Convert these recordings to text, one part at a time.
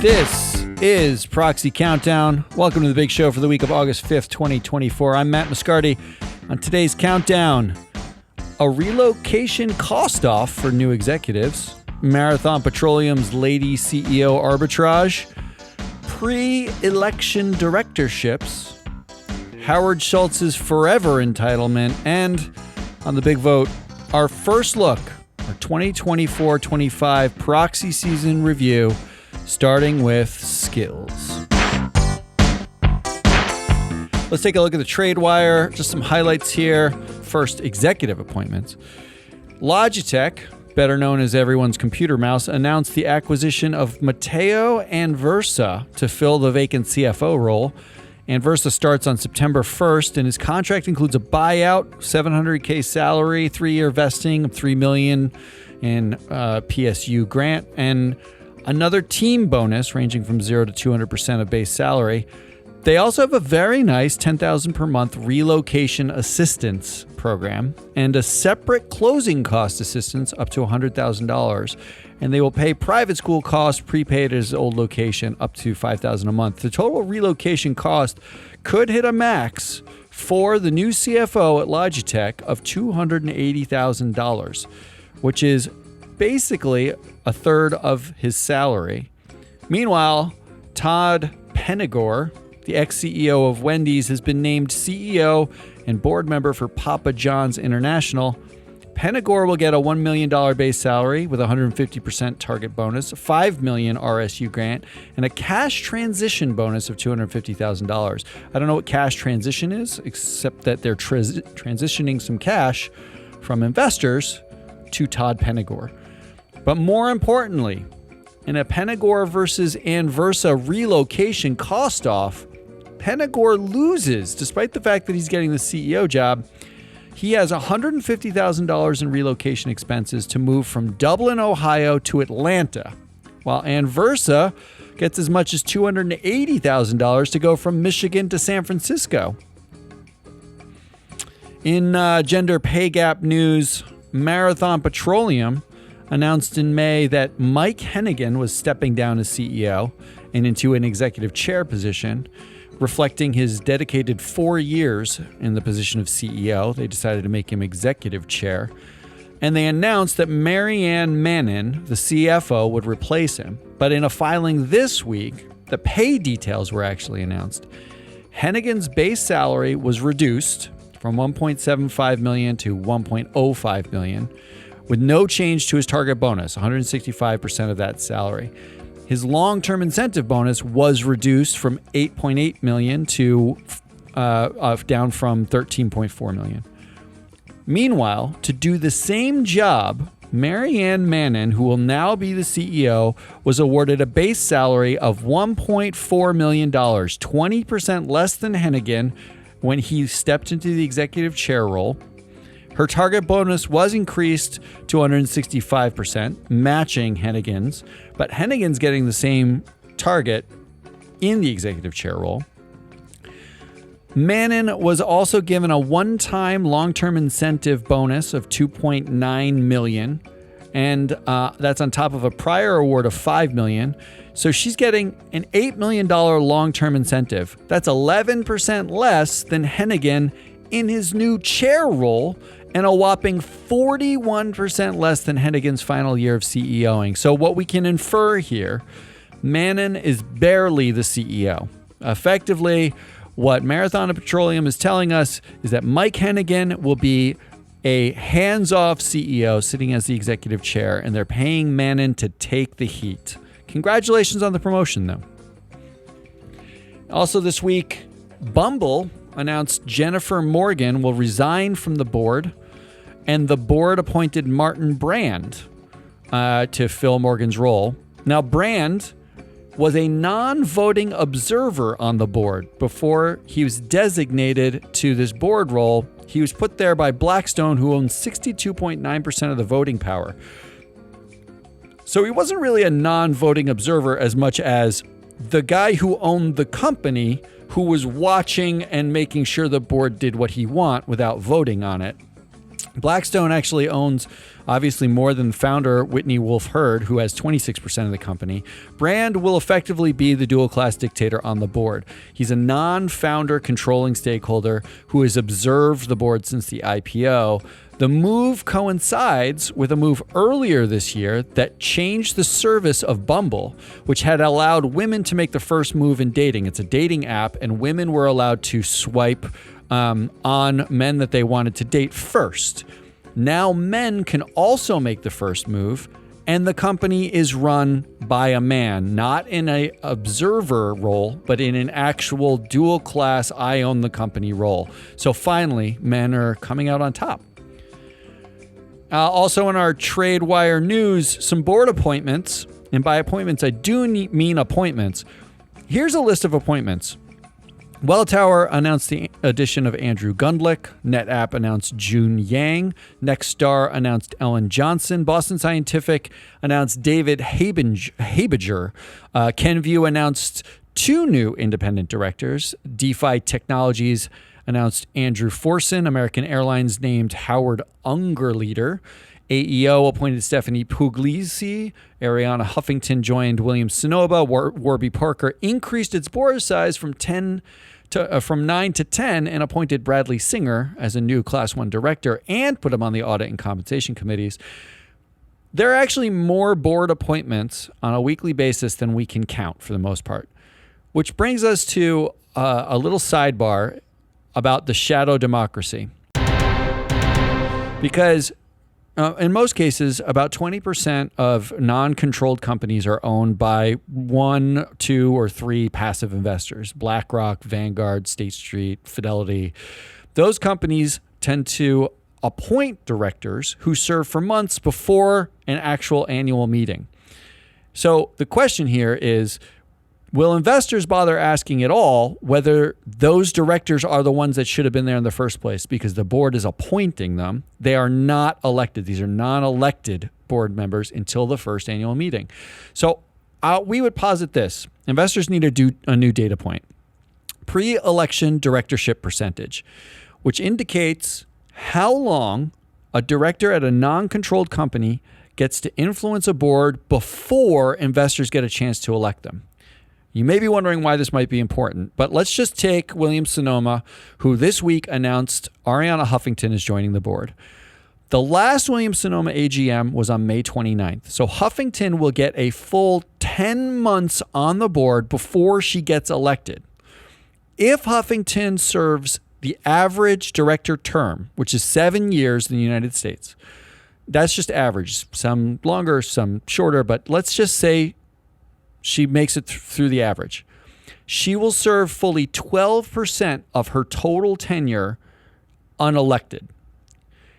This is Proxy Countdown. Welcome to the big show for the week of August 5th, 2024. I'm Matt Moscardi. On today's countdown, a relocation cost off for new executives, Marathon Petroleum's lady CEO arbitrage, pre-election directorships, Howard Schultz's forever entitlement, and on the big vote, our first look, our 2024-25 Proxy Season Review, starting with skills. Let's take a look at the trade wire. Just some highlights here. First, executive appointments. Logitech, better known as everyone's computer mouse, announced the acquisition of Matteo Anversa to fill the vacant CFO role. Anversa starts on September 1st, and his contract includes a buyout, $700K salary, 3-year vesting of $3 million in PSU grant, and another team bonus ranging from 0 to 200% of base salary. They also have a very nice $10,000 per month relocation assistance program and a separate closing cost assistance up to $100,000. And they will pay private school costs prepaid at his old location up to $5,000 a month. The total relocation cost could hit a max for the new CFO at Logitech of $280,000, which is basically a third of his salary. Meanwhile, Todd Penegor, the ex-CEO of Wendy's, has been named CEO and board member for Papa John's International. Penegor will get a $1 million base salary with a 150% target bonus, a $5 million RSU grant, and a cash transition bonus of $250,000. I don't know what cash transition is, except that they're transitioning some cash from investors to Todd Penegor. But more importantly, in a Penegor versus Anversa relocation cost-off, Penegor loses, despite the fact that he's getting the CEO job. He has $150,000 in relocation expenses to move from Dublin, Ohio to Atlanta, while Anversa gets as much as $280,000 to go from Michigan to San Francisco. In gender pay gap news, Marathon Petroleum announced in May that Mike Hennigan was stepping down as CEO and into an executive chair position, reflecting his dedicated 4 years in the position of CEO. They decided to make him executive chair. And they announced that Marianne Manin, the CFO, would replace him. But in a filing this week, the pay details were actually announced. Hennigan's base salary was reduced from $1.75 million to $1.05 million, with no change to his target bonus, 165% of that salary. His long-term incentive bonus was reduced from $8.8 million to down from $13.4 million. Meanwhile, to do the same job, Marianne Manin, who will now be the CEO, was awarded a base salary of $1.4 million, 20% less than Hennigan when he stepped into the executive chair role. Her target bonus was increased to 165%, matching Hennigan's, but Hennigan's getting the same target in the executive chair role. Manin was also given a one-time long-term incentive bonus of $2.9 million, and that's on top of a prior award of $5 million. So she's getting an $8 million long-term incentive. That's 11% less than Hennigan in his new chair role, and a whopping 41% less than Hennigan's final year of CEOing. So what we can infer here, Manin is barely the CEO. Effectively, what Marathon Petroleum is telling us is that Mike Hennigan will be a hands-off CEO sitting as the executive chair, and they're paying Manin to take the heat. Congratulations on the promotion, though. Also this week, Bumble announced Jennifer Morgan will resign from the board, and the board appointed Martin Brand to fill Morgan's role. Now, Brand was a non-voting observer on the board before he was designated to this board role. He was put there by Blackstone, who owns 62.9% of the voting power. So he wasn't really a non-voting observer as much as the guy who owned the company, who was watching and making sure the board did what he wanted without voting on it. Blackstone actually owns, obviously, more than founder Whitney Wolfe Herd, who has 26% of the company. Brand will effectively be the dual-class dictator on the board. He's a non-founder controlling stakeholder who has observed the board since the IPO. The move coincides with a move earlier this year that changed the service of Bumble, which had allowed women to make the first move in dating. It's a dating app, and women were allowed to swipe on men that they wanted to date first. Now men can also make the first move, and the company is run by a man, not in an observer role, but in an actual dual class, I own the company role. So finally, men are coming out on top. Also in our TradeWire news, some board appointments, and by appointments, I do mean appointments. Here's a list of appointments. Welltower announced the addition of Andrew Gundlach. NetApp announced June Yang. Nexstar announced Ellen Johnson. Boston Scientific announced David Habiger. Kenvue announced 2 new independent directors. DeFi Technologies announced Andrew Forson. American Airlines named Howard Ungerleider. AEO appointed Stephanie Puglisi. Ariana Huffington joined Williams-Sonoma. Warby Parker increased its board size from 9 to 10 and appointed Bradley Singer as a new Class 1 director and put him on the audit and compensation committees. There are actually more board appointments on a weekly basis than we can count for the most part, which brings us to a little sidebar about the shadow democracy. Because in most cases, about 20% of non-controlled companies are owned by 1, 2, or 3 passive investors: BlackRock, Vanguard, State Street, Fidelity. Those companies tend to appoint directors who serve for months before an actual annual meeting. So the question here is, will investors bother asking at all whether those directors are the ones that should have been there in the first place because the board is appointing them? They are not elected. These are non-elected board members until the first annual meeting. So we would posit this. Investors need to do a new data point. Pre-election directorship percentage, which indicates how long a director at a non-controlled company gets to influence a board before investors get a chance to elect them. You may be wondering why this might be important, but let's just take Williams-Sonoma, who this week announced Ariana Huffington is joining the board. The last Williams-Sonoma AGM was on May 29th, so Huffington will get a full 10 months on the board before she gets elected. If Huffington serves the average director term, which is 7 years in the United States, that's just average, some longer, some shorter, but let's just say she makes it through the average. She will serve fully 12% of her total tenure unelected.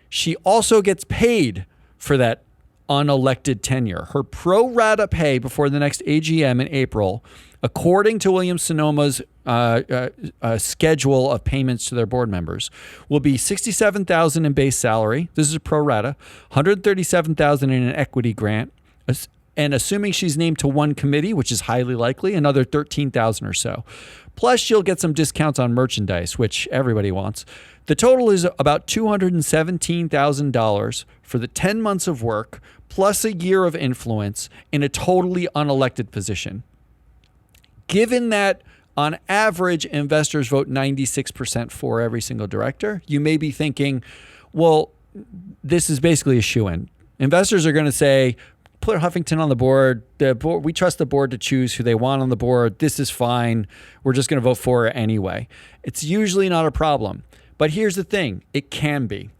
She also gets paid for that unelected tenure. Her pro rata pay before the next AGM in April, according to Williams-Sonoma's schedule of payments to their board members, will be $67,000 in base salary. This is a pro rata, $137,000 in an equity grant, and assuming she's named to one committee, which is highly likely, another $13,000 or so. Plus, she'll get some discounts on merchandise, which everybody wants. The total is about $217,000 for the 10 months of work, plus a year of influence in a totally unelected position. Given that, on average, investors vote 96% for every single director, you may be thinking, well, this is basically a shoo-in. Investors are going to say, put Huffington on the board. We trust the board to choose who they want on the board. This is fine. We're just going to vote for her anyway. It's usually not a problem. But here's the thing. It can be.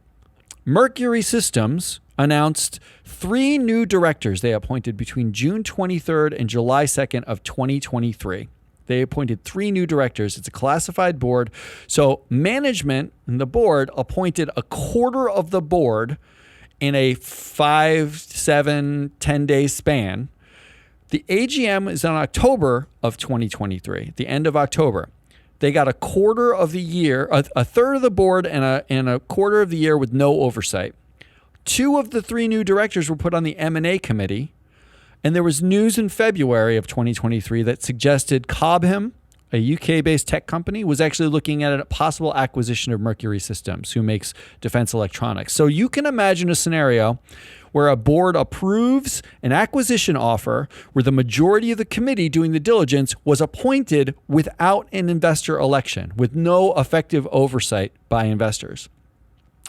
Mercury Systems announced 3 new directors they appointed between June 23rd and July 2nd of 2023. They appointed 3 new directors. It's a classified board. So management and the board appointed a quarter of the board in a 5, 7, 10-day span. The AGM is in October of 2023, the end of October. They got a quarter of the year, a third of the board and a quarter of the year with no oversight. 2 of the 3 new directors were put on the M&A committee, and there was news in February of 2023 that suggested Cobham a UK-based tech company, was actually looking at a possible acquisition of Mercury Systems, who makes defense electronics. So you can imagine a scenario where a board approves an acquisition offer where the majority of the committee doing the diligence was appointed without an investor election, with no effective oversight by investors.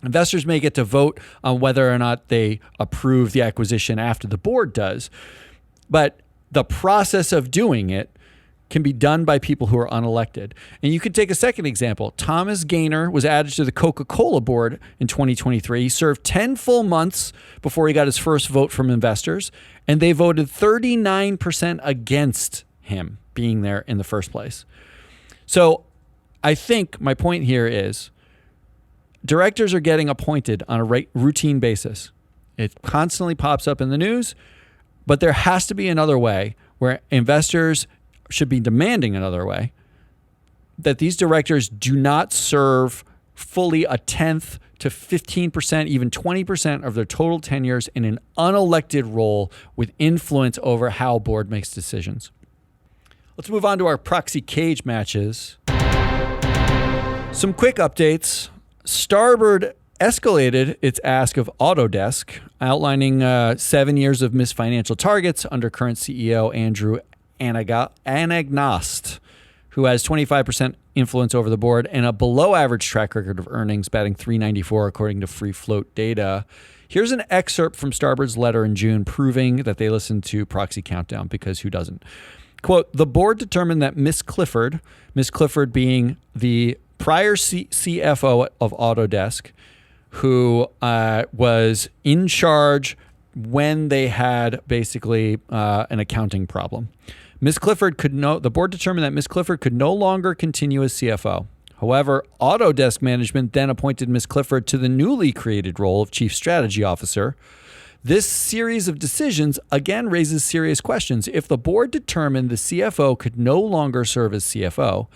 Investors may get to vote on whether or not they approve the acquisition after the board does, but the process of doing it can be done by people who are unelected. And you could take a second example. Thomas Gaynor was added to the Coca-Cola board in 2023. He served 10 full months before he got his first vote from investors, and they voted 39% against him being there in the first place. So I think my point here is directors are getting appointed on a routine basis. It constantly pops up in the news, but there has to be another way where investors should be demanding another way, that these directors do not serve fully a 10th to 15%, even 20% of their total tenures in an unelected role with influence over how board makes decisions. Let's move on to our proxy cage matches. Some quick updates. Starboard escalated its ask of Autodesk, outlining 7 years of missed financial targets under current CEO Andrew Anagnost, who has 25% influence over the board and a below-average track record of earnings, batting .394 according to free float data. Here's an excerpt from Starboard's letter in June proving that they listened to Proxy Countdown, because who doesn't? Quote, the board determined that Miss Clifford being the prior CFO of Autodesk, who was in charge when they had basically an accounting problem. The board determined that Ms. Clifford could no longer continue as CFO. However, Autodesk management then appointed Ms. Clifford to the newly created role of Chief Strategy Officer. This series of decisions again raises serious questions. If the board determined the CFO could no longer serve as CFO,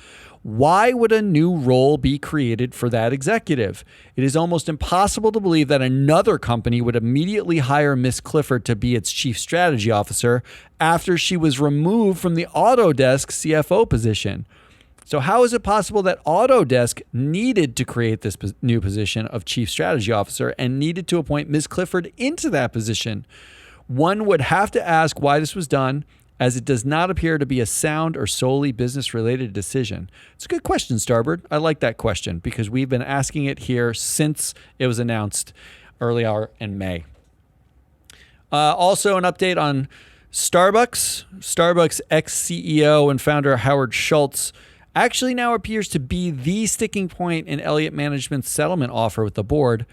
why would a new role be created for that executive? It is almost impossible to believe that another company would immediately hire Ms. Clifford to be its chief strategy officer after she was removed from the Autodesk CFO position. So how is it possible that Autodesk needed to create this new position of chief strategy officer and needed to appoint Ms. Clifford into that position? One would have to ask why this was done, as it does not appear to be a sound or solely business-related decision. It's a good question, Starboard. I like that question because we've been asking it here since it was announced earlier in May. Also, an update on Starbucks. Starbucks ex-CEO and founder Howard Schultz actually now appears to be the sticking point in Elliott Management's settlement offer with the board.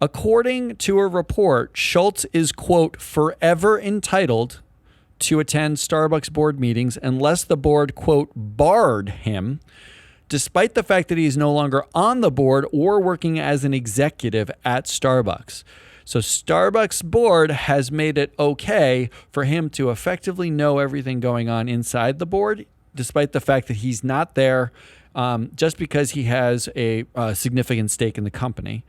According to a report, Schultz is, quote, forever entitled to attend Starbucks board meetings unless the board, quote, barred him, despite the fact that he is no longer on the board or working as an executive at Starbucks. So Starbucks board has made it okay for him to effectively know everything going on inside the board, despite the fact that he's not there just because he has a significant stake in the company.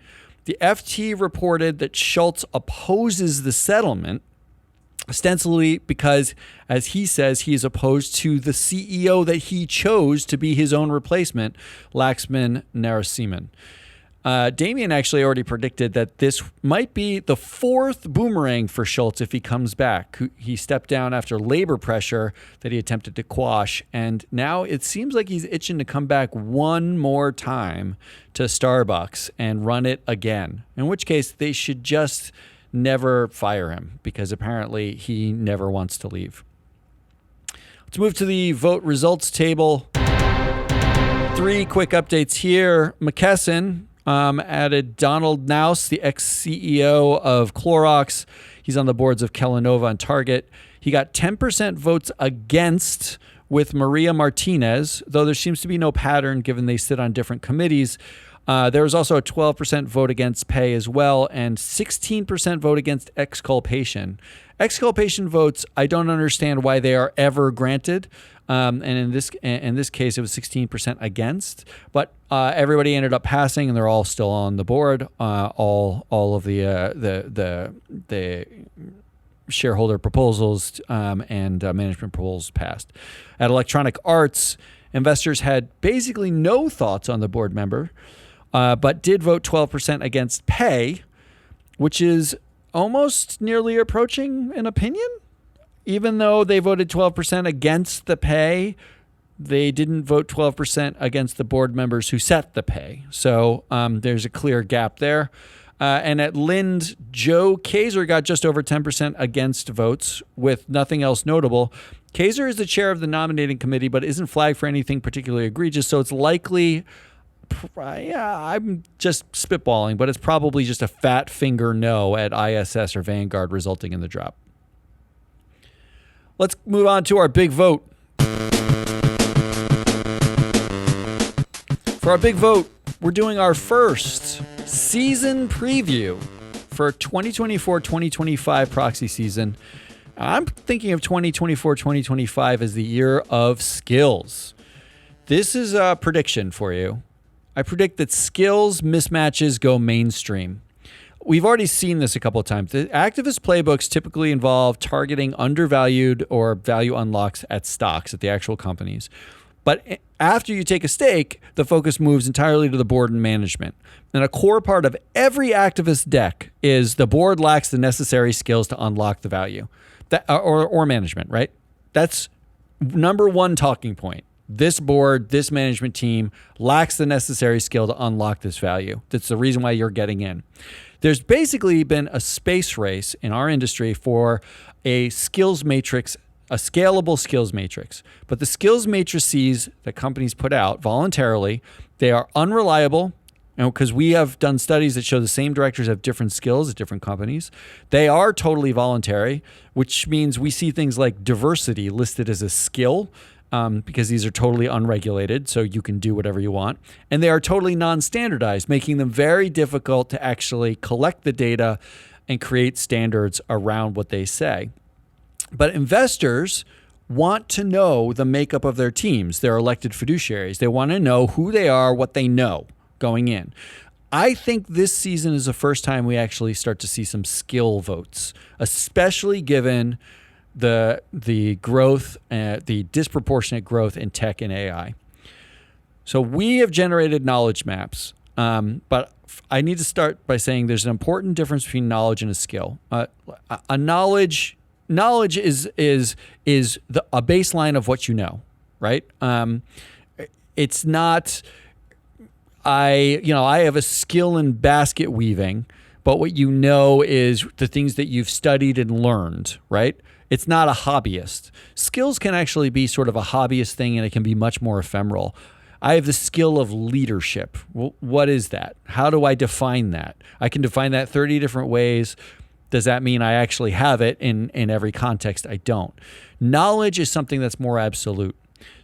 The FT reported that Schultz opposes the settlement, ostensibly because, as he says, he is opposed to the CEO that he chose to be his own replacement, Laxman Narasimhan. Damien actually already predicted that this might be the fourth boomerang for Schultz if he comes back. He stepped down after labor pressure that he attempted to quash, and now it seems like he's itching to come back one more time to Starbucks and run it again, in which case they should just never fire him because apparently he never wants to leave. Let's move to the vote results table. 3 quick updates here. McKesson added Donald Naus, the ex-CEO of Clorox. He's on the boards of Kellanova and Target. He got 10% votes against with Maria Martinez, though there seems to be no pattern given they sit on different committees. There was also a 12% vote against pay as well, and 16% vote against exculpation. Exculpation votes, I don't understand why they are ever granted. And in this case, it was 16% against. But everybody ended up passing, and they're all still on the board. All of the shareholder proposals and management proposals passed. At Electronic Arts, Investors had basically no thoughts on the board member, but did vote 12% against pay, which is almost nearly approaching an opinion. Even though they voted 12% against the pay, they didn't vote 12% against the board members who set the pay. So there's a clear gap there. And at Lind, Joe Kaeser got just over 10% against votes with nothing else notable. Kaeser is the chair of the nominating committee, but isn't flagged for anything particularly egregious. So it's likely, I'm just spitballing, but it's probably just a fat finger no at ISS or Vanguard, resulting in the drop. Let's move on to our big vote. For our big vote, we're doing our first season preview for 2024-2025 proxy season. I'm thinking of 2024-2025 as the year of skills. This is a prediction for you. I predict that skills mismatches go mainstream. We've already seen this a couple of times. The activist playbooks typically involve targeting undervalued or value unlocks at stocks, at the actual companies. But after you take a stake, the focus moves entirely to the board and management. And a core part of every activist deck is the board lacks the necessary skills to unlock the value, or management, right? That's number one talking point. This board, this management team lacks the necessary skill to unlock this value. That's the reason why you're getting in. There's basically been a space race in our industry for a skills matrix, a scalable skills matrix. But the skills matrices that companies put out voluntarily, they are unreliable, because we have done studies that show the same directors have different skills at different companies. They are totally voluntary, which means we see things like diversity listed as a skill, because these are totally unregulated, so you can do whatever you want. And they are totally non-standardized, making them very difficult to actually collect the data and create standards around what they say. But investors want to know the makeup of their teams, their elected fiduciaries. They want to know who they are, what they know going in. I think this season is the first time we actually start to see some skill votes, especially given the growth, the disproportionate growth in tech and AI. So we have generated knowledge maps, but I need to start by saying there's an important difference between knowledge and a skill. A knowledge is a baseline of what you know, right? It's not. I have a skill in basket weaving, but what you know is the things that you've studied and learned, right? It's not a hobbyist. Skills can actually be sort of a hobbyist thing, and it can be much more ephemeral. I have the skill of leadership. Well, what is that? How do I define that? I can define that 30 different ways. Does that mean I actually have it in every context? I don't. Knowledge is something that's more absolute.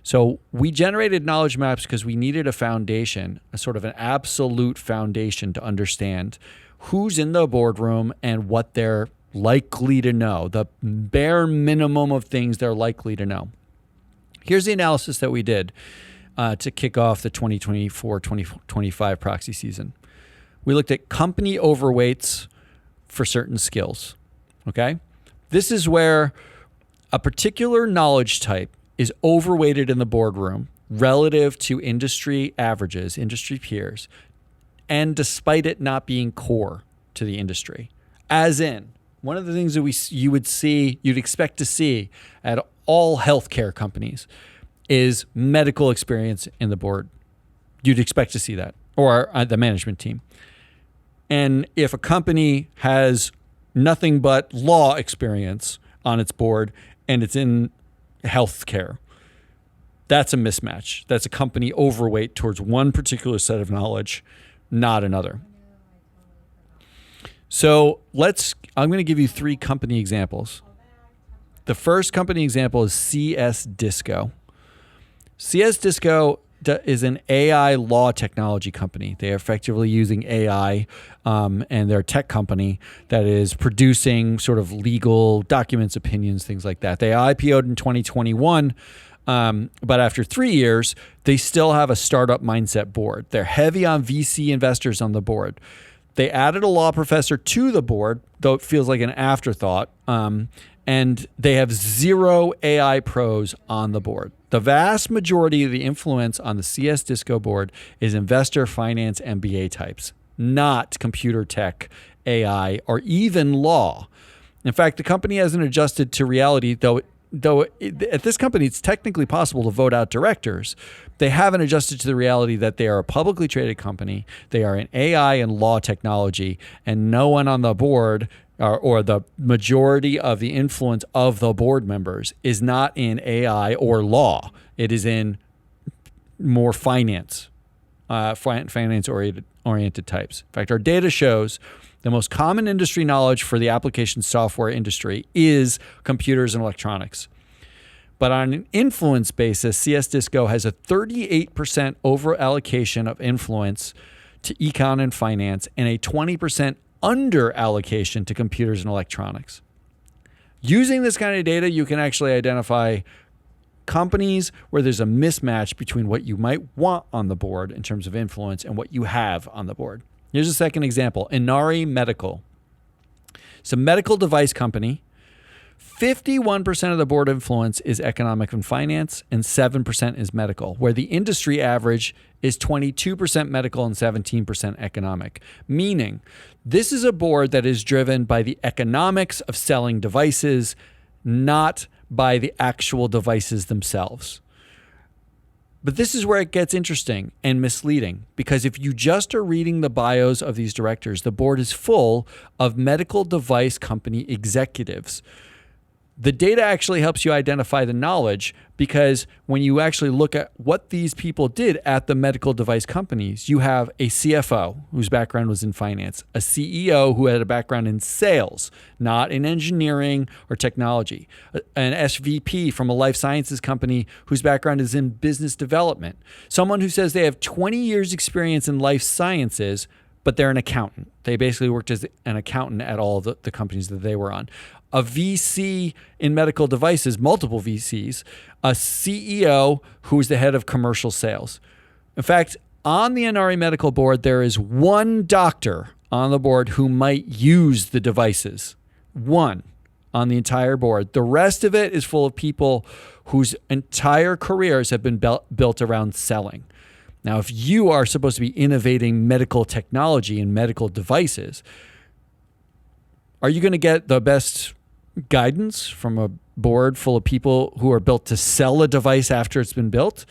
So we generated knowledge maps because we needed a foundation, a sort of an absolute foundation to understand who's in the boardroom and what they're likely to know, the bare minimum of things they're likely to know. Here's the analysis that we did to kick off the 2024-2025 proxy season. We looked at company overweights for certain skills, okay? This is where a particular knowledge type is overweighted in the boardroom relative to industry averages, industry peers, and despite it not being core to the industry. As in, one of the things that you'd expect to see at all healthcare companies is medical experience in the board. You'd expect to see that, or the management team. And if a company has nothing but law experience on its board and it's in healthcare, that's a mismatch. That's a company overweight towards one particular set of knowledge, not another. So I'm going to give you 3 company examples. The first company example is CS Disco. CS Disco is an AI law technology company. They are effectively using AI, and they're a tech company that is producing sort of legal documents, opinions, things like that. They IPO'd in 2021, but after 3 years, they still have a startup mindset board. They're heavy on VC investors on the board. They added a law professor to the board, though it feels like an afterthought, and they have 0 AI pros on the board. The vast majority of the influence on the CS Disco board is investor, finance, MBA types, not computer tech, AI, or even law. In fact, the company hasn't adjusted to reality, though at this company, it's technically possible to vote out directors. They haven't adjusted to the reality that they are a publicly traded company. They are in AI and law technology, and no one on the board or the majority of the influence of the board members is not in AI or law. It is in more finance oriented types. In fact, our data shows the most common industry knowledge for the application software industry is computers and electronics. But on an influence basis, CS Disco has a 38% over allocation of influence to econ and finance and a 20% under allocation to computers and electronics. Using this kind of data, you can actually identify companies where there's a mismatch between what you might want on the board in terms of influence and what you have on the board. Here's a second example. Inari Medical. It's a medical device company. 51% of the board influence is economic and finance, and 7% is medical, where the industry average is 22% medical and 17% economic. Meaning, this is a board that is driven by the economics of selling devices, not by the actual devices themselves. But this is where it gets interesting and misleading, because if you just are reading the bios of these directors, the board is full of medical device company executives. The data actually helps you identify the knowledge, because when you actually look at what these people did at the medical device companies, you have a CFO whose background was in finance, a CEO who had a background in sales, not in engineering or technology, an SVP from a life sciences company whose background is in business development, someone who says they have 20 years experience in life sciences, but they're an accountant. They basically worked as an accountant at all the companies that they were on. A VC in medical devices, multiple VCs, a CEO who is the head of commercial sales. In fact, on the Inari Medical board, there is one doctor on the board who might use the devices. One on the entire board. The rest of it is full of people whose entire careers have been built around selling. Now, if you are supposed to be innovating medical technology and medical devices, are you going to get the best guidance from a board full of people who are built to sell a device after it's been built?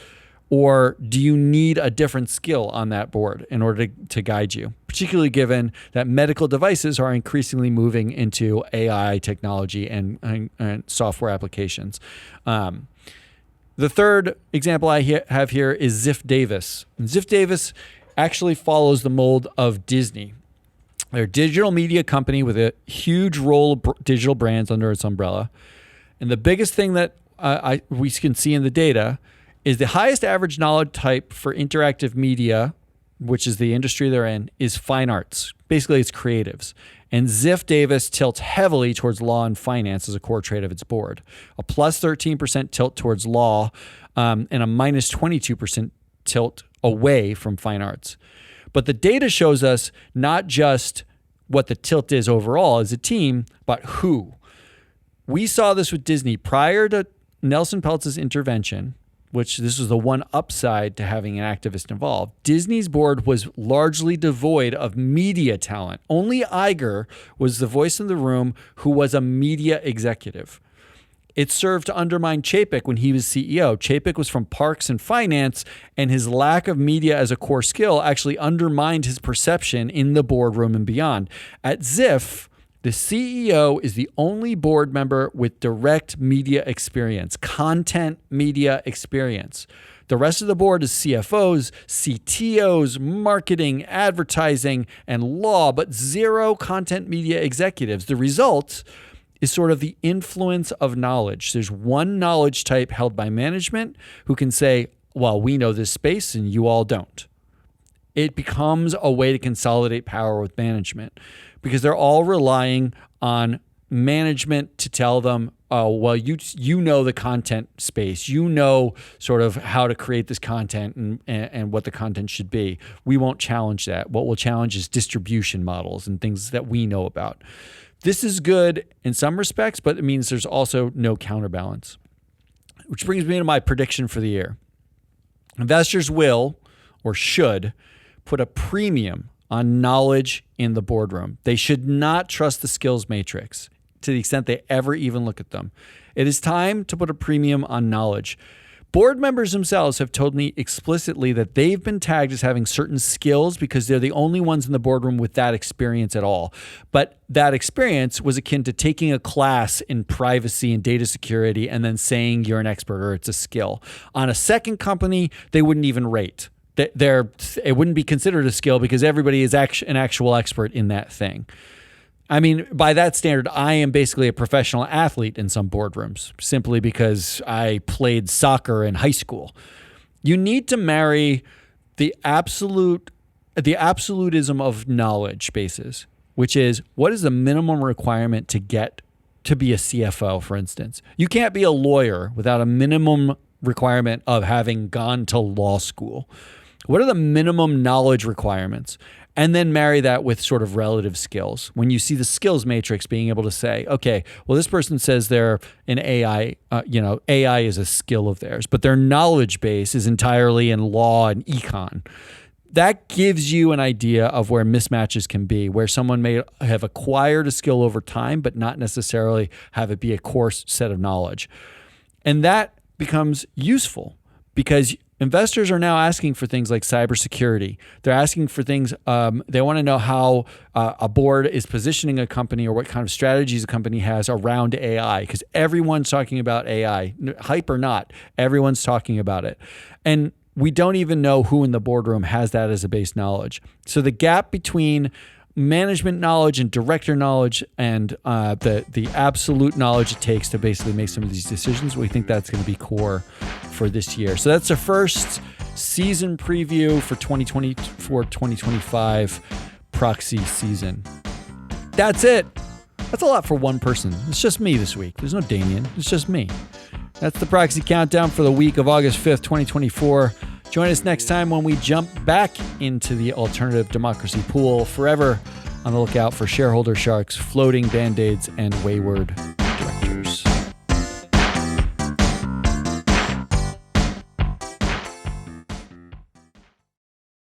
Or do you need a different skill on that board in order to guide you, particularly given that medical devices are increasingly moving into AI technology and software applications? The third example I have here is Ziff Davis. And Ziff Davis actually follows the mold of Disney. They're a digital media company with a huge roll of digital brands under its umbrella. And the biggest thing that we can see in the data is the highest average knowledge type for interactive media, which is the industry they're in, is fine arts. Basically, it's creatives. And Ziff Davis tilts heavily towards law and finance as a core trait of its board. A plus 13% tilt towards law and a minus 22% tilt away from fine arts. But the data shows us not just what the tilt is overall as a team, but who. We saw this with Disney prior to Nelson Peltz's intervention, which this was the one upside to having an activist involved. Disney's board was largely devoid of media talent. Only Iger was the voice in the room who was a media executive. It served to undermine Chapek when he was CEO. Chapek was from Parks and Finance, and his lack of media as a core skill actually undermined his perception in the boardroom and beyond. At Ziff, the CEO is the only board member with direct media experience, content media experience. The rest of the board is CFOs, CTOs, marketing, advertising, and law, but zero content media executives. The result is sort of the influence of knowledge. There's one knowledge type held by management who can say, well, we know this space and you all don't. It becomes a way to consolidate power with management because they're all relying on management to tell them, oh, well, you know the content space. You know sort of how to create this content and what the content should be. We won't challenge that. What we'll challenge is distribution models and things that we know about. This is good in some respects, but it means there's also no counterbalance. Which brings me to my prediction for the year. Investors will, or should, put a premium on knowledge in the boardroom. They should not trust the skills matrix to the extent they ever even look at them. It is time to put a premium on knowledge. Board members themselves have told me explicitly that they've been tagged as having certain skills because they're the only ones in the boardroom with that experience at all. But that experience was akin to taking a class in privacy and data security and then saying you're an expert or it's a skill. On a second company, they wouldn't even rate. It wouldn't be considered a skill because everybody is an actual expert in that thing. I mean, by that standard, I am basically a professional athlete in some boardrooms simply because I played soccer in high school. You need to marry the absolutism of knowledge bases, which is what is the minimum requirement to get to be a CFO, for instance. You can't be a lawyer without a minimum requirement of having gone to law school. What are the minimum knowledge requirements? And then marry that with sort of relative skills. When you see the skills matrix being able to say, okay, well, this person says they're an AI, AI is a skill of theirs, but their knowledge base is entirely in law and econ. That gives you an idea of where mismatches can be, where someone may have acquired a skill over time, but not necessarily have it be a core set of knowledge. And that becomes useful because investors are now asking for things like cybersecurity. They're asking for things, they want to know how a board is positioning a company or what kind of strategies a company has around AI, because everyone's talking about AI, hype or not, everyone's talking about it. And we don't even know who in the boardroom has that as a base knowledge. So the gap between management knowledge and director knowledge and the absolute knowledge it takes to basically make some of these decisions, we think that's going to be core for this year. So that's the first season preview for 2024-2025 Proxy season. That's it. That's a lot for one person. It's just me this week. There's no Damien. It's just me. That's the Proxy Countdown for the week of August 5th, 2024. Join us next time when we jump back into the alternative democracy pool, forever on the lookout for shareholder sharks, floating band-aids, and wayward